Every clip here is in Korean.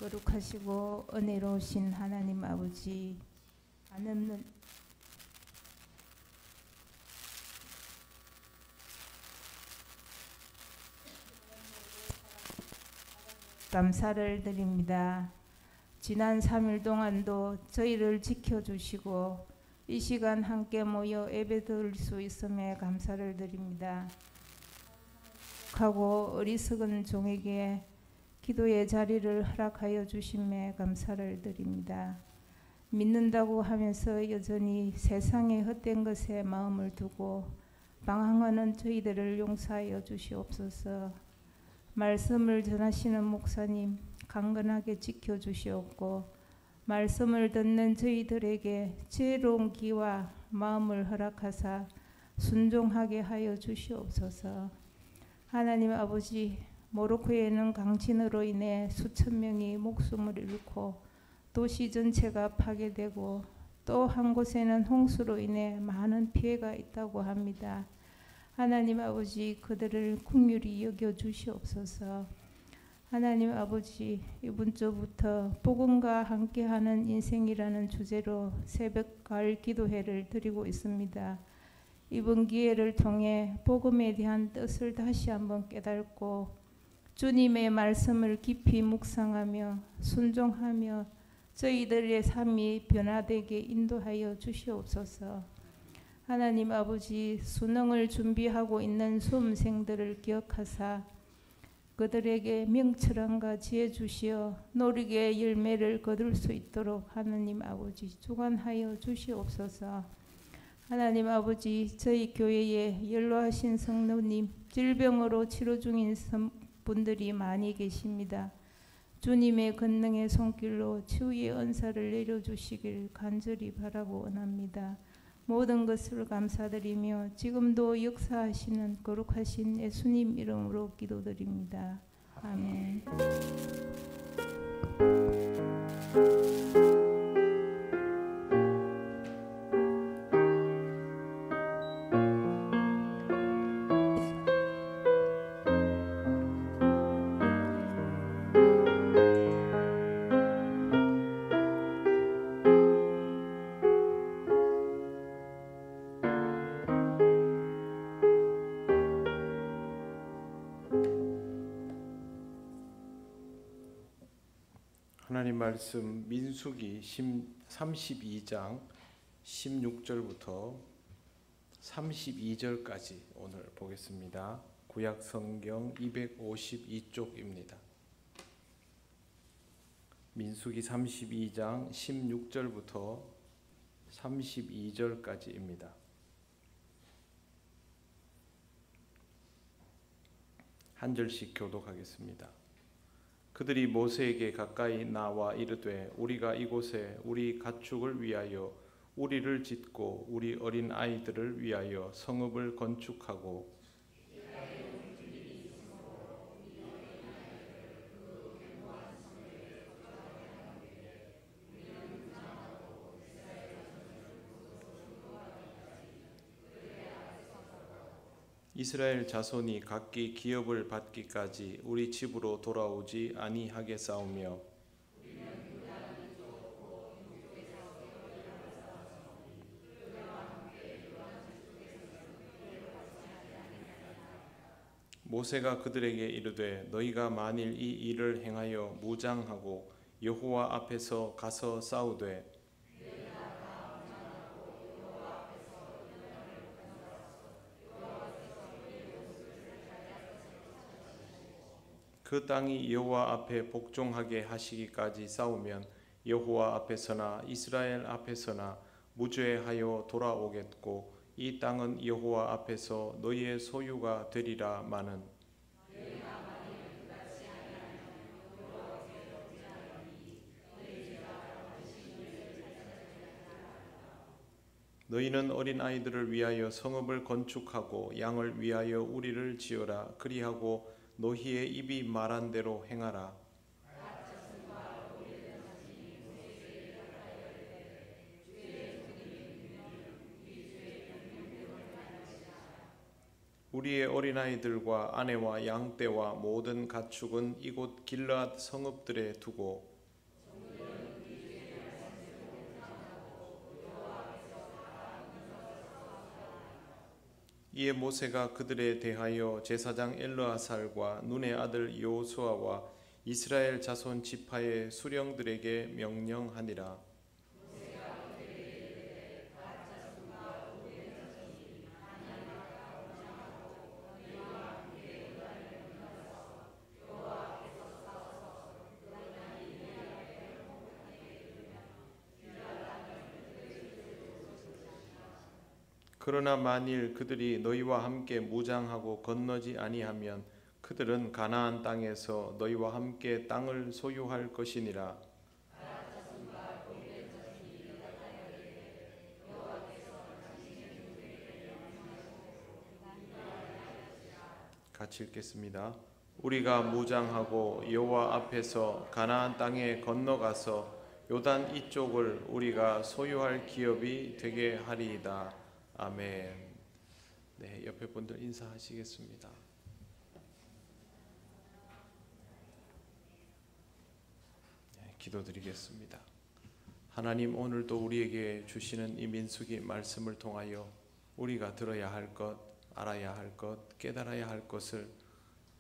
거룩하시고 은혜로우신 하나님 아버지, 한없는 감사를 드립니다. 지난 3일 동안도 저희를 지켜주시고 이 시간 함께 모여 예배드릴 수 있음에 감사를 드립니다. 하고 어리석은 종에게 기도의 자리를 허락하여 주심에 감사를 드립니다. 믿는다고 하면서 여전히 세상의 헛된 것에 마음을 두고 방황하는 저희들을 용서하여 주시옵소서. 말씀을 전하시는 목사님 강건하게 지켜주시옵고 말씀을 듣는 저희들에게 지혜로운 귀와 마음을 허락하사 순종하게 하여 주시옵소서. 하나님 아버지, 모로코에는 강진으로 인해 수천 명이 목숨을 잃고 도시 전체가 파괴되고 또 한 곳에는 홍수로 인해 많은 피해가 있다고 합니다. 하나님 아버지, 그들을 긍휼히 여겨 주시옵소서. 하나님 아버지, 이번 주부터 복음과 함께하는 인생이라는 주제로 새벽 가을 기도회를 드리고 있습니다. 이번 기회를 통해 복음에 대한 뜻을 다시 한번 깨닫고 주님의 말씀을 깊이 묵상하며 순종하며 저희들의 삶이 변화되게 인도하여 주시옵소서. 하나님 아버지, 수능을 준비하고 있는 수험생들을 기억하사 그들에게 명철함과 지혜 주시어 노력의 열매를 거둘 수 있도록 하나님 아버지 주관하여 주시옵소서. 하나님 아버지, 저희 교회에 연로하신 성도님, 질병으로 치료 중인 분들이 많이 계십니다. 주님의 권능의 손길로 치유의 은사를 내려주시길 간절히 바라고 원합니다. 모든 것을 감사드리며 지금도 역사하시는 거룩하신 예수님 이름으로 기도드립니다. 아멘. 하나님 말씀 민수기 32장 16절부터 32절까지 오늘 보겠습니다. 구약 성경 252쪽입니다. 민수기 32장 16절부터 32절까지입니다. 한 절씩 교독하겠습니다. 그들이 모세에게 가까이 나와 이르되 우리가 이곳에 우리 가축을 위하여 우리를 짓고 우리 어린 아이들을 위하여 성읍을 건축하고 이스라엘 자손이 각기 기업을 받기까지 우리 집으로 돌아오지 아니하겠사오며 모세가 그들에게 이르되 너희가 만일 이 일을 행하여 무장하고 여호와 앞에서 가서 싸우되 그 땅이 여호와 앞에 복종하게 하시기까지 싸우면 여호와 앞에서나 이스라엘 앞에서나 무죄하여 돌아오겠고 이 땅은 여호와 앞에서 너희의 소유가 되리라마는 너희는 어린 아이들을 위하여 성읍을 건축하고 양을 위하여 우리를 지어라. 그리하고 너희의 입이 말한 대로 행하라. 우리의 어린아이들과 아내와 양떼와 모든 가축은 이곳 길르앗 성읍들에 두고 이에 모세가 그들에 대하여 제사장 엘르아살과 눈의 아들 여호수아와 이스라엘 자손 지파의 수령들에게 명령하니라. 그러나 만일 그들이 너희와 함께 무장하고 건너지 아니하면 그들은 가나안 땅에서 너희와 함께 땅을 소유할 것이니라. 같이 읽겠습니다. 우리가 무장하고 여호와 앞에서 가나안 땅에 건너가서 요단 이쪽을 우리가 소유할 기업이 되게 하리이다. 아멘. 네, 옆에 분들 인사하시겠습니다. 네, 기도드리겠습니다. 하나님, 오늘도 우리에게 주시는 이 민수기 말씀을 통하여 우리가 들어야 할 것, 알아야 할 것, 깨달아야 할 것을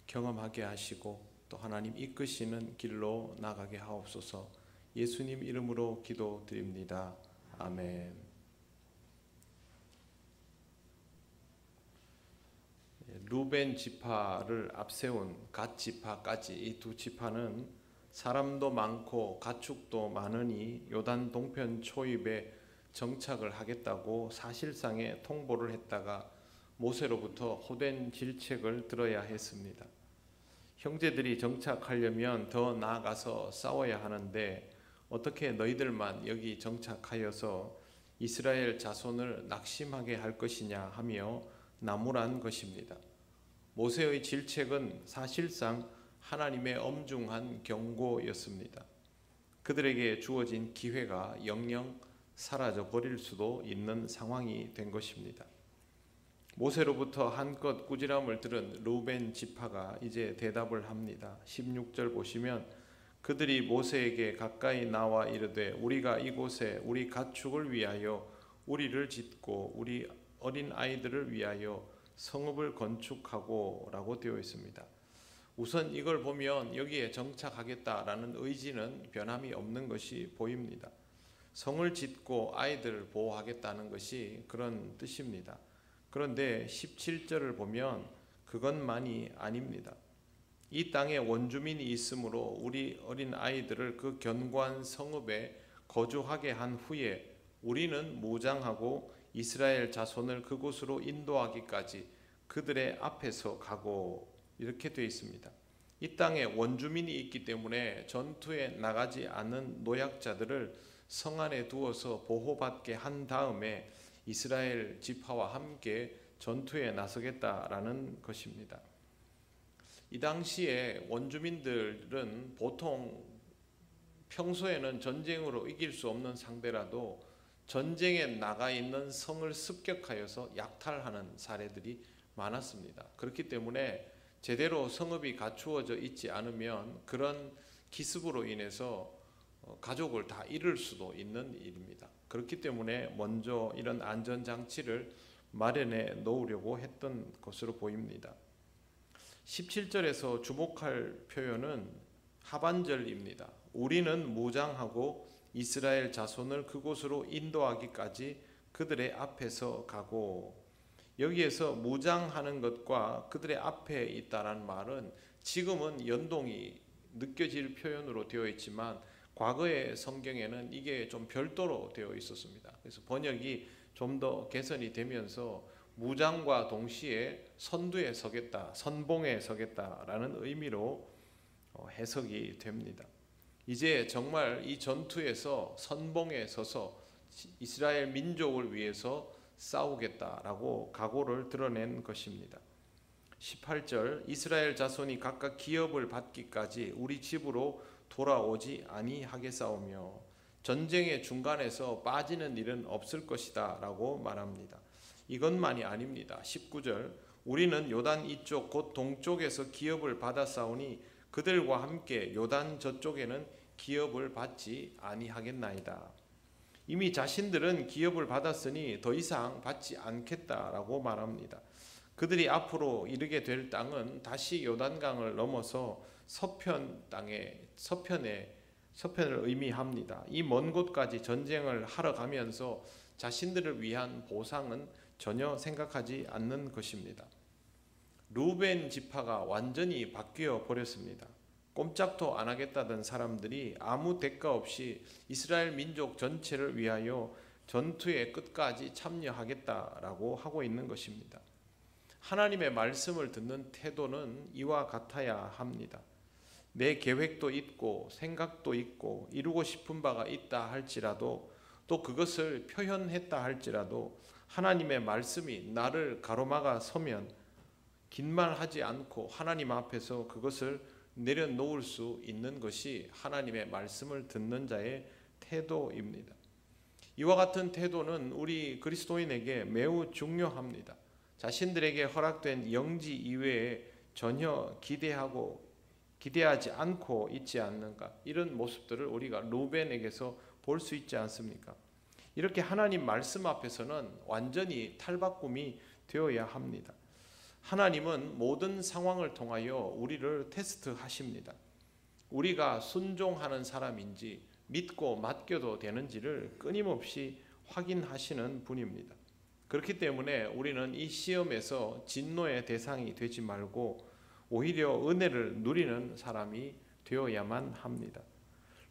경험하게 하시고 또 하나님 이끄시는 길로 나가게 하옵소서. 예수님 이름으로 기도드립니다. 아멘. 루벤 지파를 앞세운 갓 지파까지 이 두 지파는 사람도 많고 가축도 많으니 요단 동편 초입에 정착을 하겠다고 사실상의 통보를 했다가 모세로부터 호된 질책을 들어야 했습니다. 형제들이 정착하려면 더 나아가서 싸워야 하는데 어떻게 너희들만 여기 정착하여서 이스라엘 자손을 낙심하게 할 것이냐 하며 나무란 것입니다. 모세의 질책은 사실상 하나님의 엄중한 경고였습니다. 그들에게 주어진 기회가 영영 사라져 버릴 수도 있는 상황이 된 것입니다. 모세로부터 한껏 꾸지람을 들은 루벤 지파가 이제 대답을 합니다. 16절 보시면 그들이 모세에게 가까이 나와 이르되 우리가 이곳에 우리 가축을 위하여 우리를 짓고 우리 어린 아이들을 위하여 성읍을 건축하고 라고 되어 있습니다. 우선 이걸 보면 여기에 정착하겠다라는 의지는 변함이 없는 것이 보입니다. 성을 짓고 아이들을 보호하겠다는 것이 그런 뜻입니다. 그런데 17절을 보면 그것만이 아닙니다. 이 땅에 원주민이 있으므로 우리 어린 아이들을 그 견고한 성읍에 거주하게 한 후에 우리는 무장하고 이스라엘 자손을 그곳으로 인도하기까지 그들의 앞에서 가고 이렇게 되어 있습니다. 이 땅에 원주민이 있기 때문에 전투에 나가지 않은 노약자들을 성 안에 두어서 보호받게 한 다음에 이스라엘 지파와 함께 전투에 나서겠다라는 것입니다. 이 당시에 원주민들은 보통 평소에는 전쟁으로 이길 수 없는 상대라도 전쟁에 나가 있는 성을 습격하여서 약탈하는 사례들이 많았습니다. 그렇기 때문에 제대로 성읍이 갖추어져 있지 않으면 그런 기습으로 인해서 가족을 다 잃을 수도 있는 일입니다. 그렇기 때문에 먼저 이런 안전장치를 마련해 놓으려고 했던 것으로 보입니다. 17절에서 주목할 표현은 하반절입니다. 우리는 무장하고 이스라엘 자손을 그곳으로 인도하기까지 그들의 앞에서 가고, 여기에서 무장하는 것과 그들의 앞에 있다라는 말은 지금은 연동이 느껴질 표현으로 되어 있지만 과거의 성경에는 이게 좀 별도로 되어 있었습니다. 그래서 번역이 좀 더 개선이 되면서 무장과 동시에 선두에 서겠다, 선봉에 서겠다라는 의미로 해석이 됩니다. 이제 정말 이 전투에서 선봉에 서서 이스라엘 민족을 위해서 싸우겠다라고 각오를 드러낸 것입니다. 18절 이스라엘 자손이 각각 기업을 받기까지 우리 집으로 돌아오지 아니하겠사오며 전쟁의 중간에서 빠지는 일은 없을 것이다 라고 말합니다. 이것만이 아닙니다. 19절 우리는 요단 이쪽 곧 동쪽에서 기업을 받았사오니 그들과 함께 요단 저쪽에는 기업을 받지 아니하겠나이다. 이미 자신들은 기업을 받았으니 더 이상 받지 않겠다라고 말합니다. 그들이 앞으로 이르게 될 땅은 다시 요단강을 넘어서 서편을 의미합니다. 이 먼 곳까지 전쟁을 하러 가면서 자신들을 위한 보상은 전혀 생각하지 않는 것입니다. 루벤 지파가 완전히 바뀌어 버렸습니다. 꼼짝도 안 하겠다던 사람들이 아무 대가 없이 이스라엘 민족 전체를 위하여 전투의 끝까지 참여하겠다라고 하고 있는 것입니다. 하나님의 말씀을 듣는 태도는 이와 같아야 합니다. 내 계획도 있고 생각도 있고 이루고 싶은 바가 있다 할지라도 또 그것을 표현했다 할지라도 하나님의 말씀이 나를 가로막아 서면 긴 말 하지 않고 하나님 앞에서 그것을 내려놓을 수 있는 것이 하나님의 말씀을 듣는 자의 태도입니다. 이와 같은 태도는 우리 그리스도인에게 매우 중요합니다. 자신들에게 허락된 영지 이외에 전혀 기대하지 않고 있지 않는가, 이런 모습들을 우리가 루벤에게서 볼 수 있지 않습니까? 이렇게 하나님 말씀 앞에서는 완전히 탈바꿈이 되어야 합니다. 하나님은 모든 상황을 통하여 우리를 테스트하십니다. 우리가 순종하는 사람인지 믿고 맡겨도 되는지를 끊임없이 확인하시는 분입니다. 그렇기 때문에 우리는 이 시험에서 진노의 대상이 되지 말고 오히려 은혜를 누리는 사람이 되어야만 합니다.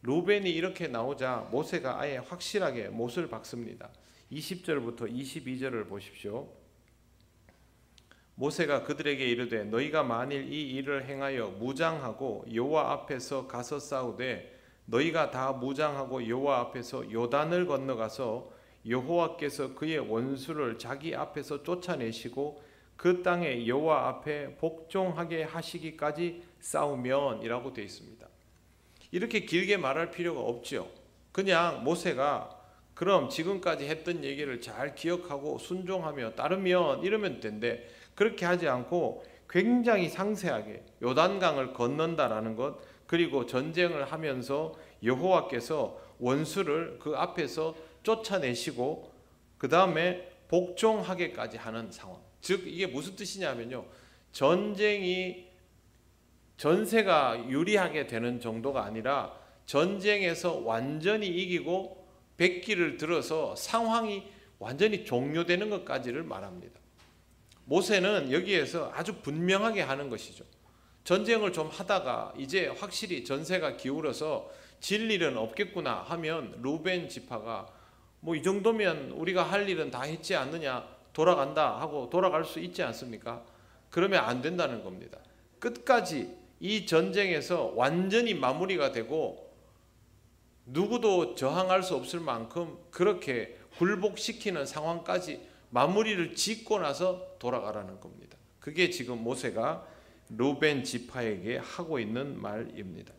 루벤이 이렇게 나오자 모세가 아예 확실하게 못을 박습니다. 20절부터 22절을 보십시오. 모세가 그들에게 이르되 너희가 만일 이 일을 행하여 무장하고 여호와 앞에서 가서 싸우되 너희가 다 무장하고 여호와 앞에서 요단을 건너가서 여호와께서 그의 원수를 자기 앞에서 쫓아내시고 그 땅에 여호와 앞에 복종하게 하시기까지 싸우면 이라고 되어 있습니다. 이렇게 길게 말할 필요가 없죠. 그냥 모세가 그럼 지금까지 했던 얘기를 잘 기억하고 순종하며 따르면 이러면 된대. 그렇게 하지 않고 굉장히 상세하게 요단강을 건넌다라는 것, 그리고 전쟁을 하면서 여호와께서 원수를 그 앞에서 쫓아내시고 그 다음에 복종하게까지 하는 상황. 즉 이게 무슨 뜻이냐면요, 전세가 유리하게 되는 정도가 아니라 전쟁에서 완전히 이기고 백기를 들어서 상황이 완전히 종료되는 것까지를 말합니다. 모세는 여기에서 아주 분명하게 하는 것이죠. 전쟁을 좀 하다가 이제 확실히 전세가 기울어서 질 일은 없겠구나 하면 루벤 지파가 뭐 이 정도면 우리가 할 일은 다 했지 않느냐, 돌아간다 하고 돌아갈 수 있지 않습니까? 그러면 안 된다는 겁니다. 끝까지 이 전쟁에서 완전히 마무리가 되고 누구도 저항할 수 없을 만큼 그렇게 굴복시키는 상황까지 마무리를 짓고 나서 돌아가라는 겁니다. 그게 지금 모세가 루벤 지파에게 하고 있는 말입니다.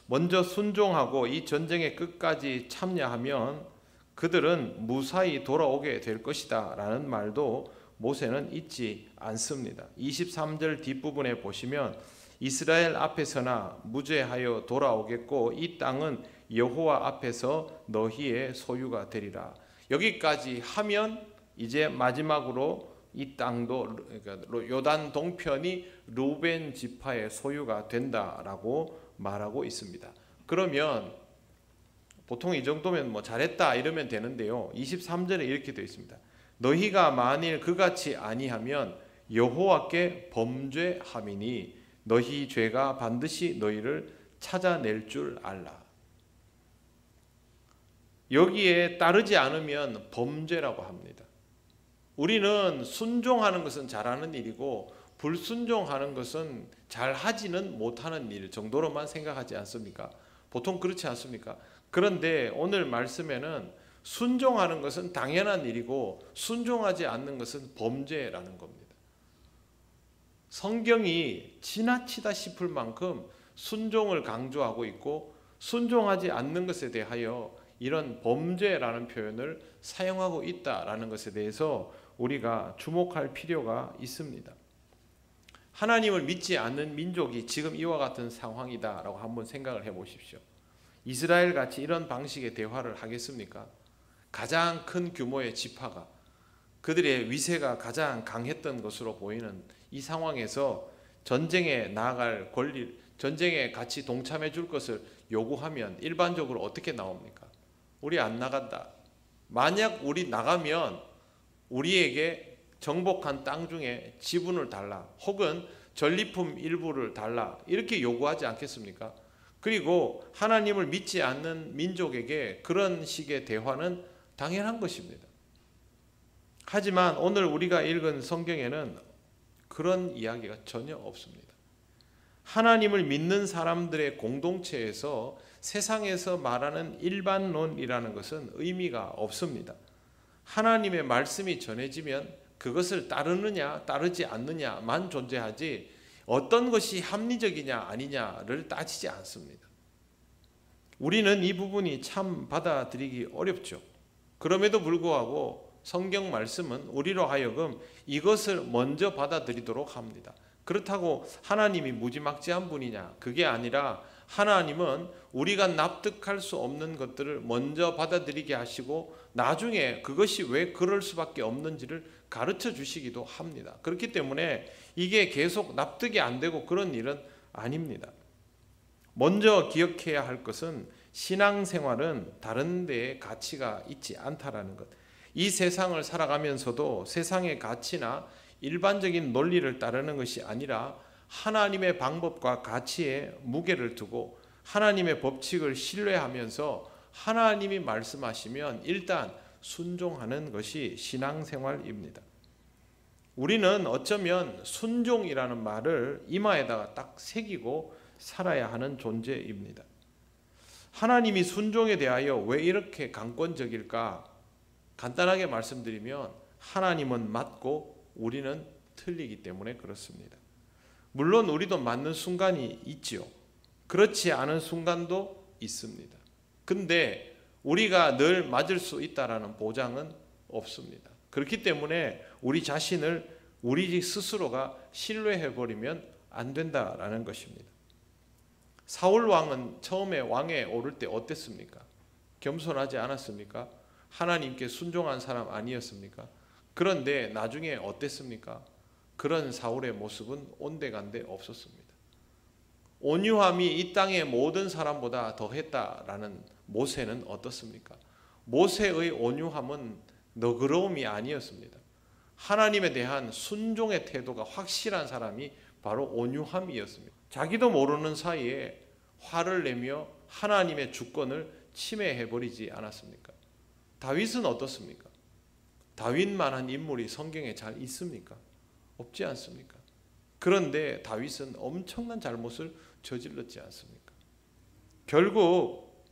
먼저 순종하고 이 전쟁의 끝까지 참여하면 그들은 무사히 돌아오게 될 것이다 라는 말도 모세는 잊지 않습니다. 23절 뒷부분에 보시면 이스라엘 앞에서나 무죄하여 돌아오겠고 이 땅은 여호와 앞에서 너희의 소유가 되리라. 여기까지 하면 이제 마지막으로 이 땅도, 그러니까 요단 동편이 루벤 지파의 소유가 된다라고 말하고 있습니다. 그러면 보통 이 정도면 뭐 잘했다 이러면 되는데요. 23절에 이렇게 되어 있습니다. 너희가 만일 그같이 아니하면 여호와께 범죄함이니 너희 죄가 반드시 너희를 찾아낼 줄 알라. 여기에 따르지 않으면 범죄라고 합니다. 우리는 순종하는 것은 잘하는 일이고 불순종하는 것은 잘하지는 못하는 일 정도로만 생각하지 않습니까? 보통 그렇지 않습니까? 그런데 오늘 말씀에는 순종하는 것은 당연한 일이고 순종하지 않는 것은 범죄라는 겁니다. 성경이 지나치다 싶을 만큼 순종을 강조하고 있고 순종하지 않는 것에 대하여 이런 범죄라는 표현을 사용하고 있다라는 것에 대해서 우리가 주목할 필요가 있습니다. 하나님을 믿지 않는 민족이 지금 이와 같은 상황이다라고 한번 생각을 해보십시오. 이스라엘 같이 이런 방식의 대화를 하겠습니까? 가장 큰 규모의 지파가 그들의 위세가 가장 강했던 것으로 보이는 이 상황에서 전쟁에 나아갈 권리, 전쟁에 같이 동참해 줄 것을 요구하면 일반적으로 어떻게 나옵니까? 우리 안 나간다. 만약 우리 나가면 우리에게 정복한 땅 중에 지분을 달라, 혹은 전리품 일부를 달라, 이렇게 요구하지 않겠습니까? 그리고 하나님을 믿지 않는 민족에게 그런 식의 대화는 당연한 것입니다. 하지만 오늘 우리가 읽은 성경에는 그런 이야기가 전혀 없습니다. 하나님을 믿는 사람들의 공동체에서 세상에서 말하는 일반론이라는 것은 의미가 없습니다. 하나님의 말씀이 전해지면 그것을 따르느냐 따르지 않느냐만 존재하지 어떤 것이 합리적이냐 아니냐를 따지지 않습니다. 우리는 이 부분이 참 받아들이기 어렵죠. 그럼에도 불구하고 성경 말씀은 우리로 하여금 이것을 먼저 받아들이도록 합니다. 그렇다고 하나님이 무지막지한 분이냐? 그게 아니라 하나님은 우리가 납득할 수 없는 것들을 먼저 받아들이게 하시고 나중에 그것이 왜 그럴 수밖에 없는지를 가르쳐 주시기도 합니다. 그렇기 때문에 이게 계속 납득이 안 되고 그런 일은 아닙니다. 먼저 기억해야 할 것은 신앙생활은 다른 데에 가치가 있지 않다라는 것. 이 세상을 살아가면서도 세상의 가치나 일반적인 논리를 따르는 것이 아니라 하나님의 방법과 가치에 무게를 두고 하나님의 법칙을 신뢰하면서 하나님이 말씀하시면 일단 순종하는 것이 신앙생활입니다. 우리는 어쩌면 순종이라는 말을 이마에다가 딱 새기고 살아야 하는 존재입니다. 하나님이 순종에 대하여 왜 이렇게 강권적일까? 간단하게 말씀드리면 하나님은 맞고 우리는 틀리기 때문에 그렇습니다. 물론 우리도 맞는 순간이 있지요. 그렇지 않은 순간도 있습니다. 근데 우리가 늘 맞을 수 있다라는 보장은 없습니다. 그렇기 때문에 우리 자신을 우리 스스로가 신뢰해버리면 안 된다라는 것입니다. 사울 왕은 처음에 왕에 오를 때 어땠습니까? 겸손하지 않았습니까? 하나님께 순종한 사람 아니었습니까? 그런데 나중에 어땠습니까? 그런 사울의 모습은 온데간데 없었습니다. 온유함이 이 땅의 모든 사람보다 더했다라는 모세는 어떻습니까? 모세의 온유함은 너그러움이 아니었습니다. 하나님에 대한 순종의 태도가 확실한 사람이 바로 온유함이었습니다. 자기도 모르는 사이에 화를 내며 하나님의 주권을 침해해버리지 않았습니까? 다윗은 어떻습니까? 다윗만한 인물이 성경에 잘 있습니까? 없지 않습니까? 그런데 다윗은 엄청난 잘못을 저질렀지 않습니까? 결국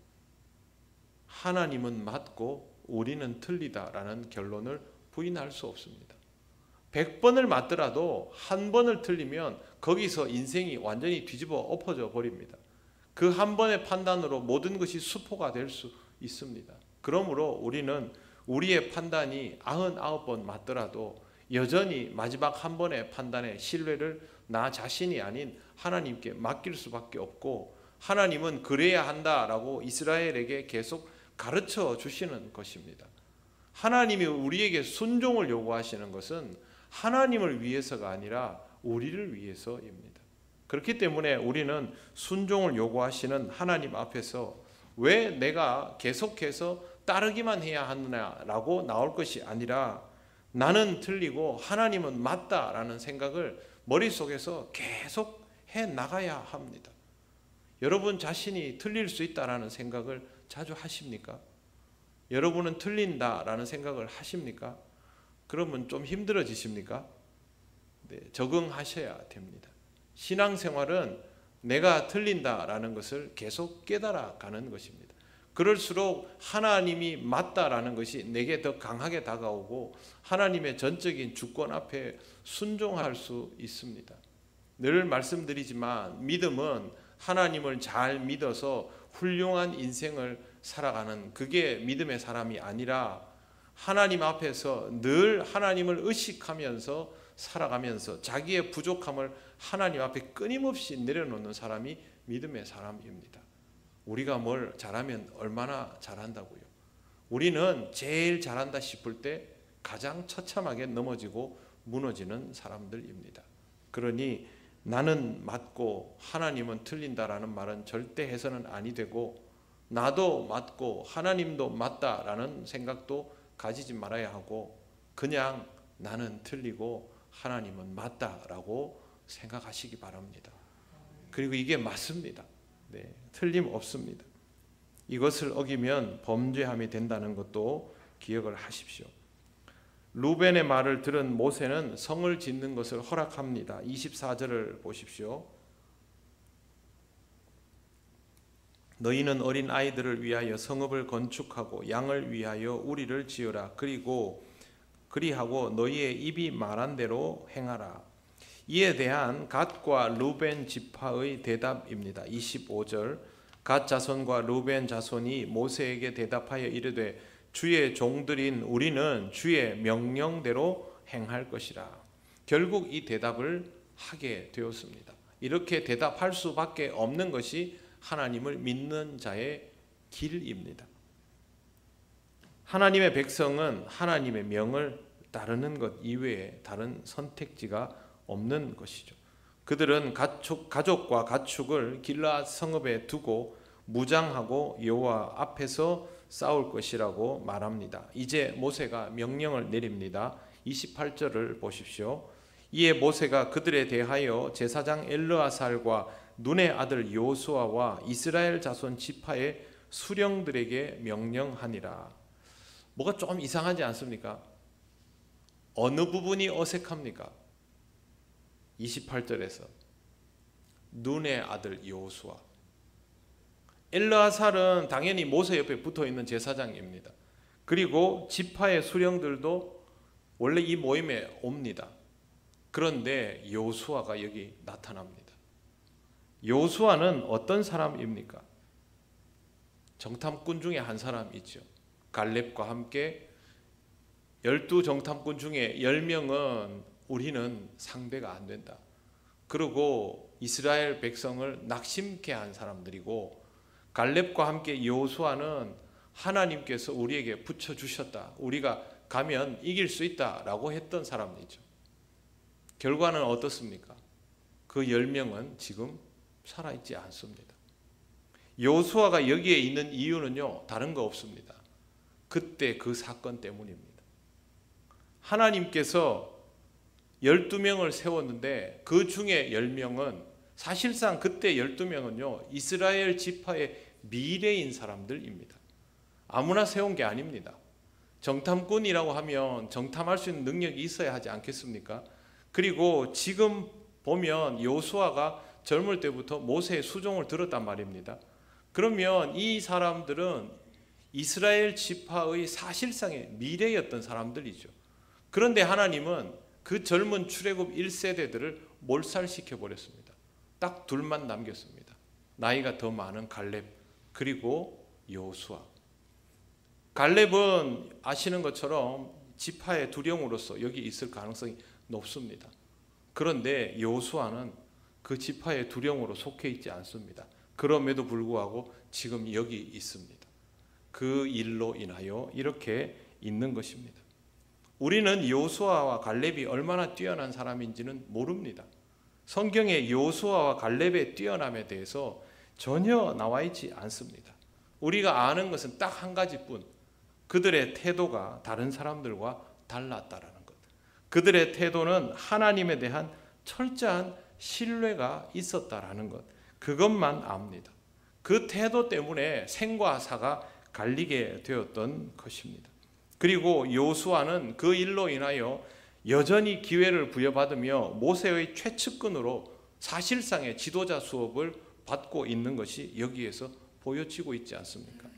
하나님은 맞고 우리는 틀리다라는 결론을 부인할 수 없습니다. 100번을 맞더라도 한 번을 틀리면 거기서 인생이 완전히 뒤집어 엎어져 버립니다. 그 한 번의 판단으로 모든 것이 수포가 될 수 있습니다. 그러므로 우리는 우리의 판단이 99번 맞더라도 여전히 마지막 한 번의 판단에 신뢰를 나 자신이 아닌 하나님께 맡길 수밖에 없고, 하나님은 그래야 한다라고 이스라엘에게 계속 가르쳐 주시는 것입니다. 하나님이 우리에게 순종을 요구하시는 것은 하나님을 위해서가 아니라 우리를 위해서입니다. 그렇기 때문에 우리는 순종을 요구하시는 하나님 앞에서 왜 내가 계속해서 따르기만 해야 하느냐라고 나올 것이 아니라 나는 틀리고 하나님은 맞다라는 생각을 머릿속에서 계속 해 나가야 합니다. 여러분 자신이 틀릴 수 있다라는 생각을 자주 하십니까? 여러분은 틀린다라는 생각을 하십니까? 그러면 좀 힘들어지십니까? 네, 적응하셔야 됩니다. 신앙생활은 내가 틀린다라는 것을 계속 깨달아가는 것입니다. 그럴수록 하나님이 맞다라는 것이 내게 더 강하게 다가오고 하나님의 전적인 주권 앞에 순종할 수 있습니다. 늘 말씀드리지만 믿음은 하나님을 잘 믿어서 훌륭한 인생을 살아가는 그게 믿음의 사람이 아니라 하나님 앞에서 늘 하나님을 의식하면서 살아가면서 자기의 부족함을 하나님 앞에 끊임없이 내려놓는 사람이 믿음의 사람입니다. 우리가 뭘 잘하면 얼마나 잘한다고요? 우리는 제일 잘한다 싶을 때 가장 처참하게 넘어지고 무너지는 사람들입니다. 그러니 나는 맞고 하나님은 틀린다라는 말은 절대 해서는 아니 되고, 나도 맞고 하나님도 맞다라는 생각도 가지지 말아야 하고, 그냥 나는 틀리고 하나님은 맞다라고 생각하시기 바랍니다. 그리고 이게 맞습니다. 네, 틀림없습니다. 이것을 어기면 범죄함이 된다는 것도 기억을 하십시오. 루벤의 말을 들은 모세는 성을 짓는 것을 허락합니다. 24절을 보십시오. 너희는 어린 아이들을 위하여 성읍을 건축하고 양을 위하여 우리를 지으라. 그리하고 너희의 입이 말한 대로 행하라. 이에 대한 갓과 루벤 지파의 대답입니다. 25절. 갓 자손과 루벤 자손이 모세에게 대답하여 이르되 주의 종들인 우리는 주의 명령대로 행할 것이라. 결국 이 대답을 하게 되었습니다. 이렇게 대답할 수밖에 없는 것이 하나님을 믿는 자의 길입니다. 하나님의 백성은 하나님의 명을 따르는 것 이외에 다른 선택지가 없는 것이죠. 그들은 가족과 가축을 길르앗 성읍에 두고 무장하고 여호와 앞에서 싸울 것이라고 말합니다. 이제 모세가 명령을 내립니다. 28절을 보십시오. 이에 모세가 그들에 대하여 제사장 엘르아살과 눈의 아들 여호수아와 이스라엘 자손 지파의 수령들에게 명령하니라. 뭐가 좀 이상하지 않습니까? 어느 부분이 어색합니까? 28절에서 눈의 아들 여호수아. 엘르아살은 당연히 모세 옆에 붙어있는 제사장입니다. 그리고 지파의 수령들도 원래 이 모임에 옵니다. 그런데 여호수아가 여기 나타납니다. 여호수아는 어떤 사람입니까? 정탐꾼 중에 한 사람이죠. 갈렙과 함께 12정탐꾼 중에 10명은 우리는 상대가 안 된다. 그리고 이스라엘 백성을 낙심케 한 사람들이고, 갈렙과 함께 여호수아는 하나님께서 우리에게 붙여주셨다. 우리가 가면 이길 수 있다라고 했던 사람이죠. 결과는 어떻습니까? 그 10명은 지금 살아있지 않습니다. 여호수아가 여기에 있는 이유는요, 다른 거 없습니다. 그때 그 사건 때문입니다. 하나님께서 12명을 세웠는데 그 중에 10명은 사실상 그때 12명은요 이스라엘 지파의 미래인 사람들입니다. 아무나 세운 게 아닙니다. 정탐꾼이라고 하면 정탐할 수 있는 능력이 있어야 하지 않겠습니까? 그리고 지금 보면 여호수아가 젊을 때부터 모세의 수종을 들었단 말입니다. 그러면 이 사람들은 이스라엘 지파의 사실상의 미래였던 사람들이죠. 그런데 하나님은 그 젊은 출애굽 1세대들을 몰살시켜 버렸습니다. 딱 둘만 남겼습니다. 나이가 더 많은 갈렙 그리고 여호수아. 갈렙은 아시는 것처럼 지파의 두령으로서 여기 있을 가능성이 높습니다. 그런데 여호수아는 그 지파의 두령으로 속해 있지 않습니다. 그럼에도 불구하고 지금 여기 있습니다. 그 일로 인하여 이렇게 있는 것입니다. 우리는 여호수아와 갈렙이 얼마나 뛰어난 사람인지는 모릅니다. 성경에 여호수아와 갈렙의 뛰어남에 대해서 전혀 나와 있지 않습니다. 우리가 아는 것은 딱 한 가지뿐, 그들의 태도가 다른 사람들과 달랐다라는 것. 그들의 태도는 하나님에 대한 철저한 신뢰가 있었다라는 것, 그것만 압니다. 그 태도 때문에 생과 사가 갈리게 되었던 것입니다. 그리고 여호수아는 그 일로 인하여 여전히 기회를 부여받으며 모세의 최측근으로 사실상의 지도자 수업을 받고 있는 것이 여기에서 보여지고 있지 않습니까?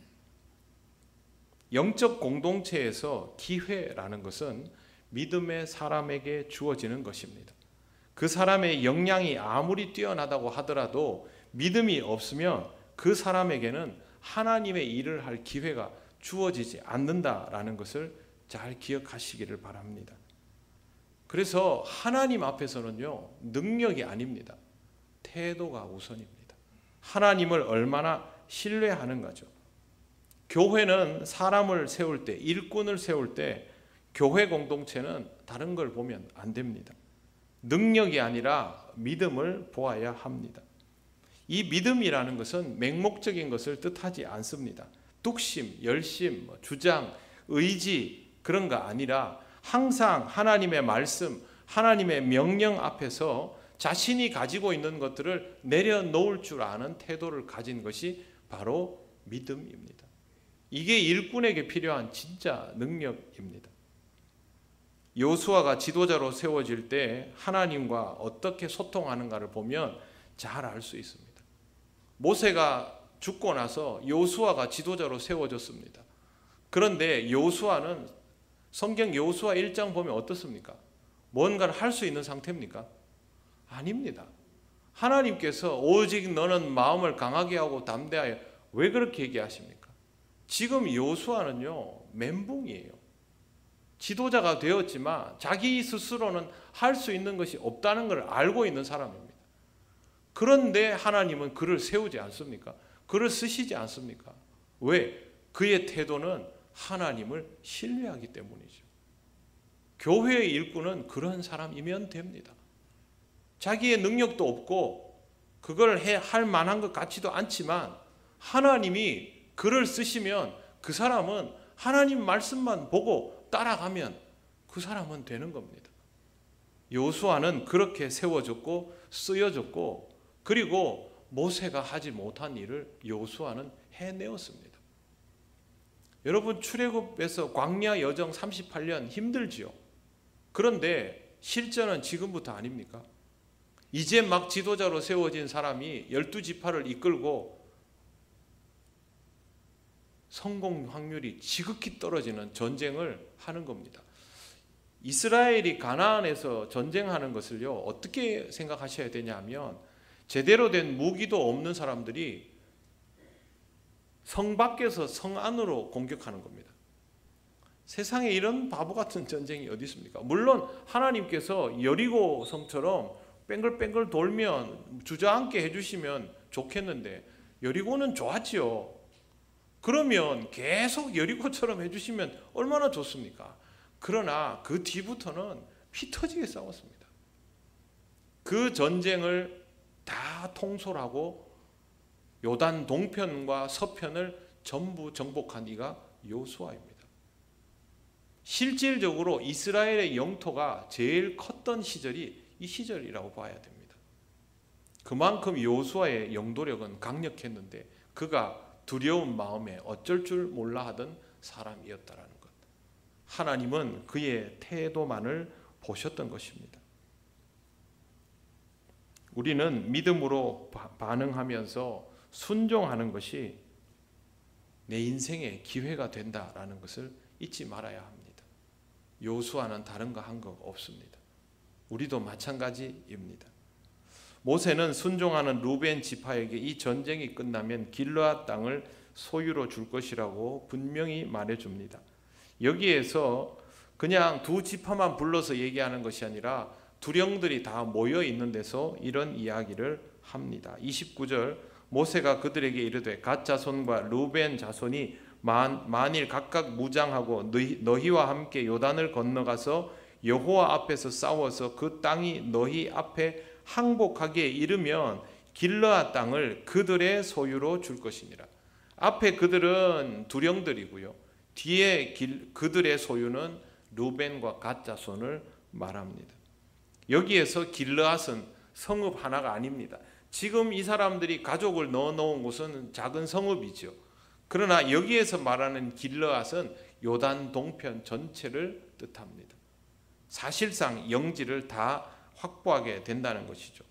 영적 공동체에서 기회라는 것은 믿음의 사람에게 주어지는 것입니다. 그 사람의 역량이 아무리 뛰어나다고 하더라도 믿음이 없으면 그 사람에게는 하나님의 일을 할 기회가 주어지지 않는다라는 것을 잘 기억하시기를 바랍니다. 그래서 하나님 앞에서는요, 능력이 아닙니다. 태도가 우선입니다. 하나님을 얼마나 신뢰하는가죠. 교회는 사람을 세울 때, 일꾼을 세울 때 교회 공동체는 다른 걸 보면 안 됩니다. 능력이 아니라 믿음을 보아야 합니다. 이 믿음이라는 것은 맹목적인 것을 뜻하지 않습니다. 뚝심, 열심, 주장, 의지 그런 거 아니라 항상 하나님의 말씀, 하나님의 명령 앞에서 자신이 가지고 있는 것들을 내려놓을 줄 아는 태도를 가진 것이 바로 믿음입니다. 이게 일꾼에게 필요한 진짜 능력입니다. 여호수아가 지도자로 세워질 때 하나님과 어떻게 소통하는가를 보면 잘 알 수 있습니다. 모세가 죽고 나서 여호수아가 지도자로 세워졌습니다. 그런데 여호수아는 성경 여호수아 1장 보면 어떻습니까? 뭔가를 할 수 있는 상태입니까? 아닙니다. 하나님께서 오직 너는 마음을 강하게 하고 담대하여, 왜 그렇게 얘기하십니까? 지금 여호수아는요 멘붕이에요. 지도자가 되었지만 자기 스스로는 할 수 있는 것이 없다는 걸 알고 있는 사람입니다. 그런데 하나님은 그를 세우지 않습니까? 그를 쓰시지 않습니까? 왜? 그의 태도는 하나님을 신뢰하기 때문이죠. 교회의 일꾼은 그런 사람이면 됩니다. 자기의 능력도 없고 그걸 할 만한 것 같지도 않지만 하나님이 그를 쓰시면 그 사람은 하나님 말씀만 보고 따라가면 그 사람은 되는 겁니다. 여호수아는 그렇게 세워졌고 쓰여졌고, 그리고 모세가 하지 못한 일을 여호수아는 해내었습니다. 여러분, 출애굽에서 광야 여정 38년 힘들지요. 그런데 실전은 지금부터 아닙니까? 이제 막 지도자로 세워진 사람이 12지파를 이끌고 성공 확률이 지극히 떨어지는 전쟁을 하는 겁니다. 이스라엘이 가나안에서 전쟁하는 것을요 어떻게 생각하셔야 되냐면, 제대로 된 무기도 없는 사람들이 성 밖에서 성 안으로 공격하는 겁니다. 세상에 이런 바보 같은 전쟁이 어디 있습니까? 물론 하나님께서 여리고 성처럼 뺑글뺑글 돌면 주저앉게 해주시면 좋겠는데, 여리고는 좋았지요. 그러면 계속 여리고처럼 해주시면 얼마나 좋습니까? 그러나 그 뒤부터는 피 터지게 싸웠습니다. 그 전쟁을 다 통솔하고 요단 동편과 서편을 전부 정복한 이가 여호수아입니다. 실질적으로 이스라엘의 영토가 제일 컸던 시절이 이 시절이라고 봐야 됩니다. 그만큼 여호수아의 영도력은 강력했는데 그가 두려운 마음에 어쩔 줄 몰라 하던 사람이었다라는 것. 하나님은 그의 태도만을 보셨던 것입니다. 우리는 믿음으로 반응하면서 순종하는 것이 내 인생의 기회가 된다라는 것을 잊지 말아야 합니다. 여호수아는 다른 거 한 거 없습니다. 우리도 마찬가지입니다. 모세는 순종하는 루벤 지파에게 이 전쟁이 끝나면 길르앗 땅을 소유로 줄 것이라고 분명히 말해줍니다. 여기에서 그냥 두 지파만 불러서 얘기하는 것이 아니라 두령들이 다 모여 있는 데서 이런 이야기를 합니다. 29절, 모세가 그들에게 이르되 갓 자손과 루벤 자손이 만일 각각 무장하고 너희와 함께 요단을 건너가서 여호와 앞에서 싸워서 그 땅이 너희 앞에 항복하기에 이르면 길르앗 땅을 그들의 소유로 줄 것이니라. 앞에 그들은 두령들이고요, 뒤에 그들의 소유는 루벤과 갓 자손을 말합니다. 여기에서 길르앗은 성읍 하나가 아닙니다. 지금 이 사람들이 가족을 넣어놓은 곳은 작은 성읍이죠. 그러나 여기에서 말하는 길르앗은 요단 동편 전체를 뜻합니다. 사실상 영지를 다 확보하게 된다는 것이죠.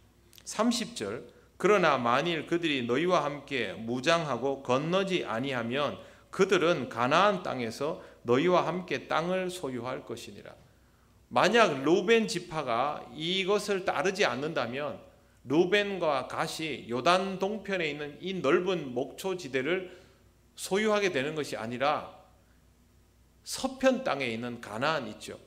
30절, 그러나 만일 그들이 너희와 함께 무장하고 건너지 아니하면 그들은 가나안 땅에서 너희와 함께 땅을 소유할 것이니라. 만약 루벤 지파가 이것을 따르지 않는다면 루벤과 갓이 요단 동편에 있는 이 넓은 목초지대를 소유하게 되는 것이 아니라 서편 땅에 있는 가나안 있죠.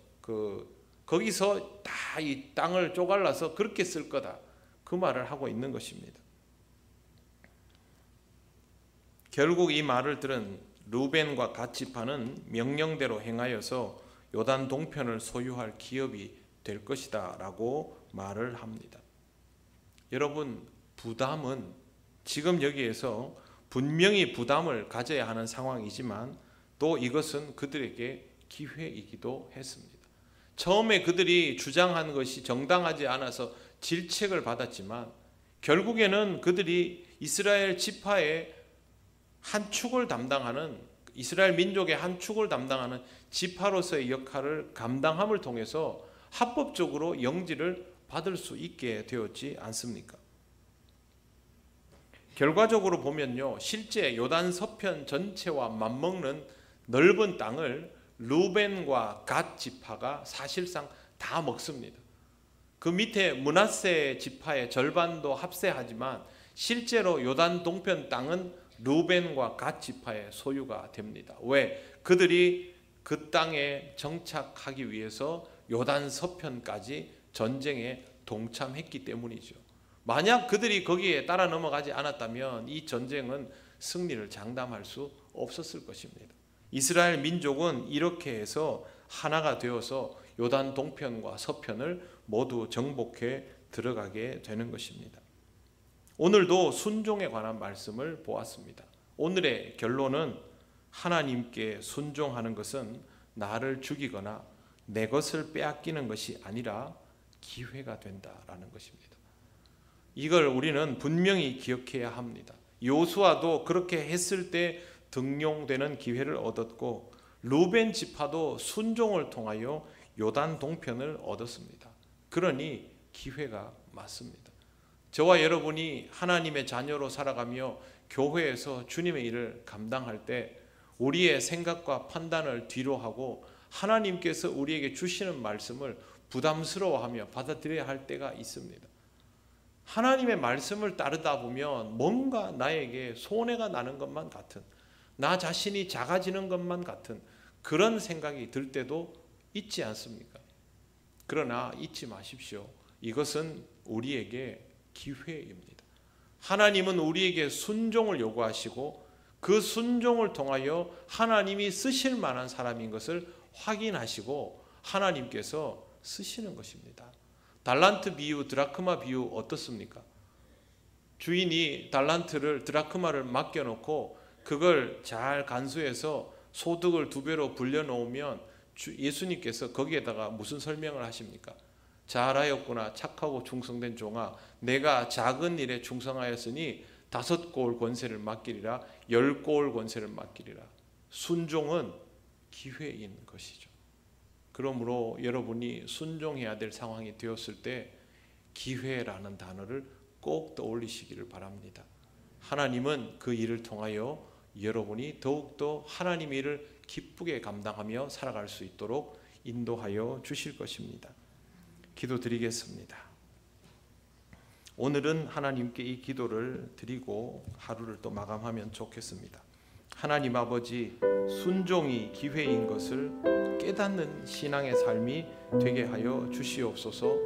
거기서 다 이 땅을 쪼갈라서 그렇게 쓸 거다. 그 말을 하고 있는 것입니다. 결국 이 말을 들은 루벤과 갓 지파는 명령대로 행하여서 요단 동편을 소유할 기업이 될 것이다 라고 말을 합니다. 여러분, 부담은 지금 여기에서 분명히 부담을 가져야 하는 상황이지만 또 이것은 그들에게 기회이기도 했습니다. 처음에 그들이 주장한 것이 정당하지 않아서 질책을 받았지만 결국에는 그들이 이스라엘 지파의 한 축을 담당하는, 이스라엘 민족의 한 축을 담당하는 지파로서의 역할을 감당함을 통해서 합법적으로 영지를 받을 수 있게 되었지 않습니까? 결과적으로 보면요, 실제 요단 서편 전체와 맞먹는 넓은 땅을 루벤과 갓 지파가 사실상 다 먹습니다. 그 밑에 므낫세 지파의 절반도 합세하지만 실제로 요단 동편 땅은 루벤과 갓 지파의 소유가 됩니다. 왜? 그들이 그 땅에 정착하기 위해서 요단 서편까지 전쟁에 동참했기 때문이죠. 만약 그들이 거기에 따라 넘어가지 않았다면 이 전쟁은 승리를 장담할 수 없었을 것입니다. 이스라엘 민족은 이렇게 해서 하나가 되어서 요단 동편과 서편을 모두 정복해 들어가게 되는 것입니다. 오늘도 순종에 관한 말씀을 보았습니다. 오늘의 결론은 하나님께 순종하는 것은 나를 죽이거나 내 것을 빼앗기는 것이 아니라 기회가 된다라는 것입니다. 이걸 우리는 분명히 기억해야 합니다. 요수아도 그렇게 했을 때 등용되는 기회를 얻었고 루벤 지파도 순종을 통하여 요단 동편을 얻었습니다. 그러니 기회가 맞습니다. 저와 여러분이 하나님의 자녀로 살아가며 교회에서 주님의 일을 감당할 때 우리의 생각과 판단을 뒤로 하고 하나님께서 우리에게 주시는 말씀을 부담스러워하며 받아들여야 할 때가 있습니다. 하나님의 말씀을 따르다 보면 뭔가 나에게 손해가 나는 것만 같은, 나 자신이 작아지는 것만 같은 그런 생각이 들 때도 있지 않습니까? 그러나 잊지 마십시오. 이것은 우리에게 기회입니다. 하나님은 우리에게 순종을 요구하시고 그 순종을 통하여 하나님이 쓰실 만한 사람인 것을 확인하시고 하나님께서 쓰시는 것입니다. 달란트 비유, 드라크마 비유 어떻습니까? 주인이 달란트를, 드라크마를 맡겨놓고 그걸 잘 간수해서 소득을 2배로 불려놓으면 예수님께서 거기에다가 무슨 설명을 하십니까? 잘하였구나 착하고 충성된 종아, 내가 작은 일에 충성하였으니 5고을 권세를 맡기리라, 10고을 권세를 맡기리라. 순종은 기회인 것이죠. 그러므로 여러분이 순종해야 될 상황이 되었을 때 기회라는 단어를 꼭 떠올리시기를 바랍니다. 하나님은 그 일을 통하여 여러분이 더욱더 하나님의 일을 기쁘게 감당하며 살아갈 수 있도록 인도하여 주실 것입니다. 기도드리겠습니다. 오늘은 하나님께 이 기도를 드리고 하루를 또 마감하면 좋겠습니다. 하나님 아버지, 순종이 기회인 것을 깨닫는 신앙의 삶이 되게 하여 주시옵소서.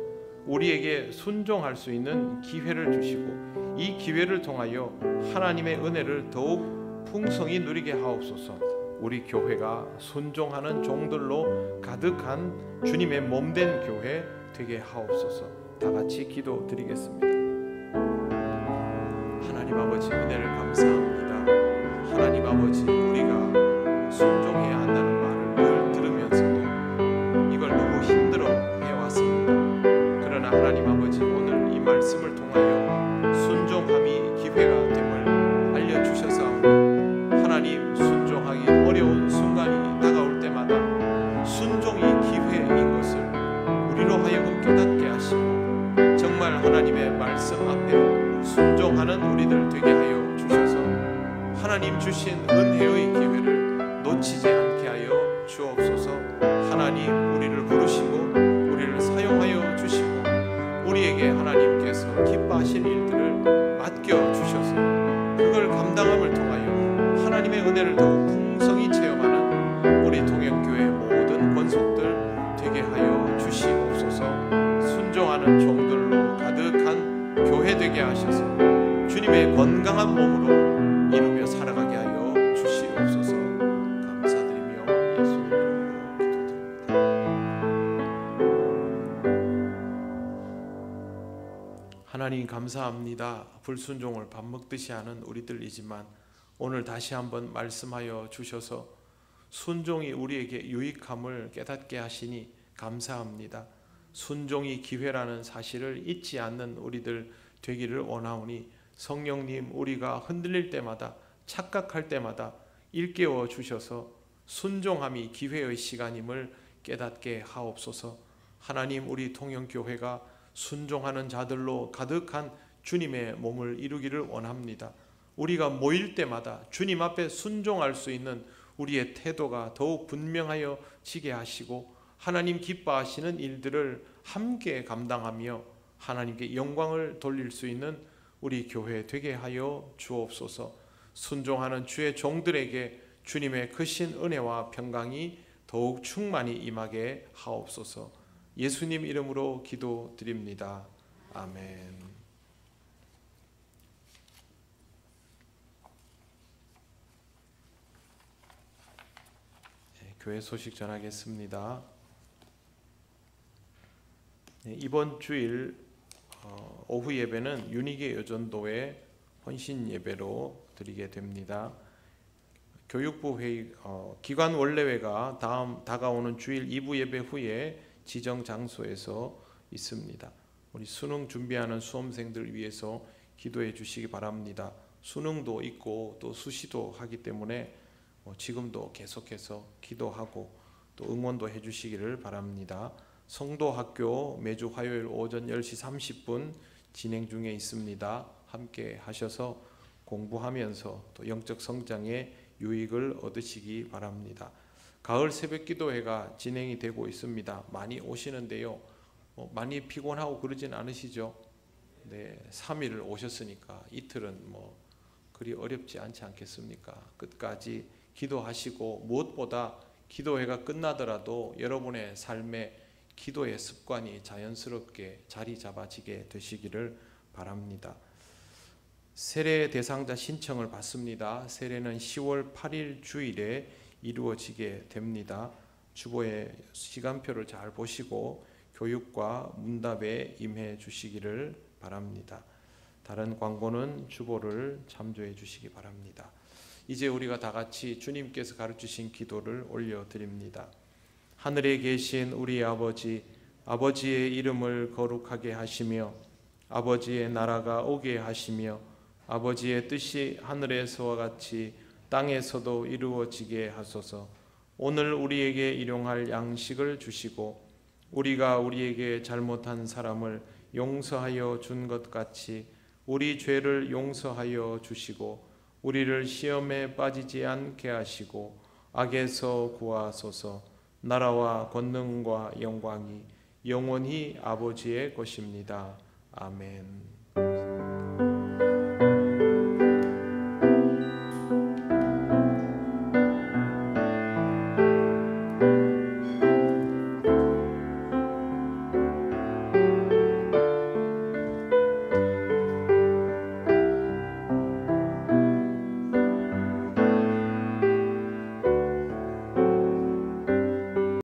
우리에게 순종할 수 있는 기회를 주시고 이 기회를 통하여 하나님의 은혜를 더욱 풍성히 누리게 하옵소서. 우리 교회가 순종하는 종들로 가득한 주님의 몸된 교회 되게 하옵소서. 다 같이 기도드리겠습니다. 하나님 아버지, 은혜를 감사합니다. 하나님 아버지, 우리가 순종해야 한다는 말을 늘 들으면서도 이걸 너무 힘들어 해왔습니다. 그러나 하나님 아버지, 오늘 이 말씀을 통하여 순종함이 기회가 됨을 알려주셔서 하나님, 순종하기 어려운 순간이 다가올 때마다 순종이 기회인 것을 우리로 하여금 깨닫게 하시고 정말 하나님의 말씀 앞에 순종하는 우리들 되게 하여 주셔서 하나님 주신 은혜의 기회를 놓치지 않게 하여 주옵소서. 하나님, 우리를 부르시고 우리를 사용하여 주시고 우리에게 하나님께서 기뻐하실 일들을 맡겨주셔서 그걸 감당함을 통하여 하나님의 은혜를 더욱 풍성히 체험하는 우리 동역교회 모든 권속들 되게 하여 주시옵소서. 순종하는 종들로 가득한 교회 되게 하셔서 주님의 건강한 몸으로 이루며 살아가게 하여 주시옵소서. 감사드리며 예수님 이름으로 기도드립니다. 언제나 불순종을 밥 먹듯이 하는 우리들이지만 오늘 다시 한번 말씀하여 주셔서 순종이 우리에게 유익함을 깨닫게 하시니 감사합니다. 순종이 기회라는 사실을 잊지 않는 우리들 되기를 원하오니 성령님, 우리가 흔들릴 때마다 착각할 때마다 일깨워 주셔서 순종함이 기회의 시간임을 깨닫게 하옵소서. 하나님, 우리 통영교회가 순종하는 자들로 가득한 주님의 몸을 이루기를 원합니다. 우리가 모일 때마다 주님 앞에 순종할 수 있는 우리의 태도가 더욱 분명하여 지게 하시고 하나님 기뻐하시는 일들을 함께 감당하며 하나님께 영광을 돌릴 수 있는 우리 교회 되게 하여 주옵소서. 순종하는 주의 종들에게 주님의 크신 은혜와 평강이 더욱 충만히 임하게 하옵소서. 예수님 이름으로 기도드립니다. 아멘. 교회 소식 전하겠습니다. 이번 주일 오후 예배는 윤희계 여전도의 헌신 예배로 드리게 됩니다. 교육부 회의 기관 원례회가 다가오는 주일 2부 예배 후에 지정 장소에서 있습니다. 우리 수능 준비하는 수험생들 위해서 기도해 주시기 바랍니다. 수능도 있고 또 수시도 하기 때문에 지금도 계속해서 기도하고 또 응원도 해주시기를 바랍니다. 성도학교 매주 화요일 오전 10시 30분 진행 중에 있습니다. 함께 하셔서 공부하면서 또 영적 성장에 유익을 얻으시기 바랍니다. 가을 새벽 기도회가 진행이 되고 있습니다. 많이 오시는데요. 많이 피곤하고 그러진 않으시죠? 네, 3일을 오셨으니까 이틀은 그리 어렵지 않지 않겠습니까? 끝까지 기도하시고 무엇보다 기도회가 끝나더라도 여러분의 삶에 기도의 습관이 자연스럽게 자리 잡아지게 되시기를 바랍니다. 세례 대상자 신청을 받습니다. 세례는 10월 8일 주일에 이루어지게 됩니다. 주보의 시간표를 잘 보시고 교육과 문답에 임해 주시기를 바랍니다. 다른 광고는 주보를 참조해 주시기 바랍니다. 이제 우리가 다 같이 주님께서 가르치신 기도를 올려드립니다. 하늘에 계신 우리 아버지, 아버지의 이름을 거룩하게 하시며 아버지의 나라가 오게 하시며 아버지의 뜻이 하늘에서와 같이 땅에서도 이루어지게 하소서. 오늘 우리에게 일용할 양식을 주시고 우리가 우리에게 잘못한 사람을 용서하여 준 것 같이 우리 죄를 용서하여 주시고 우리를 시험에 빠지지 않게 하시고 악에서 구하소서. 나라와 권능과 영광이 영원히 아버지의 것입니다. 아멘.